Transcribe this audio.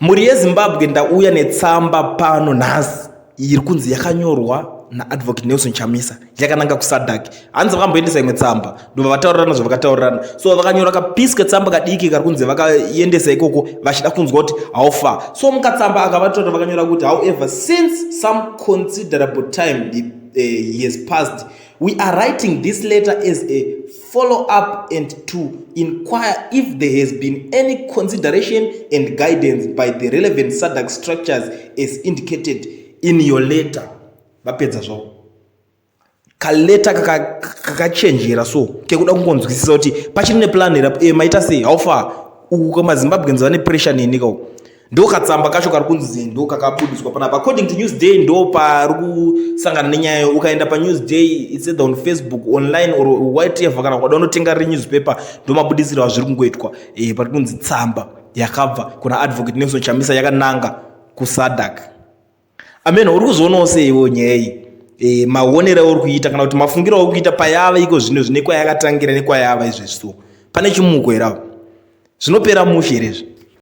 Mhuri yeZimbabwe ndauya netsamba pano nhasi iri kunzi yakanyorwa naadvocate Nelson Chamisa yakananga kuSADC. Hanzi vakamboendesa imwe tsamba ndobva vataurirana zvavakataurirana, so vakanyora kapisi ketsamba kadiki kari kunzi vakaendesa ikoko vachida kunzwa kuti haufa. So mukatsamba aka vataura vakanyora kuti however since some considerable time has passed, we are writing this letter as a follow-up and to inquire if there has been any consideration and guidance by the relevant SADC structures as indicated in your letter. Vapedza zvavo kaleta kakachenjera so kekuda kungonzwisisa kuti pachiri neplan maita sei haufa uku kwamaZimbabweans vane pressure nenyika ndo katsamba kacho kari kunzi ndo kakabudiswa panapa. According to Newsday ndo pari kusangana nenyaya ukaenda paNewsday it's either on Facebook online or whatever kana kwada unotenga newspaper ndo mabudisirwa zviri kungoitwa pari kunzi tsamba yakabva kuna advocate Nelson Chamisa yakananga kuSADC. Amen, uri kuzoonawo seiwo nyaya iyi maonera uri kuita kana kuti mafungiro uri kuita payava iko zvino zvine kwayakatangira nekwayava izvezvi so pane chimuko here zvinopera mushe here izvi.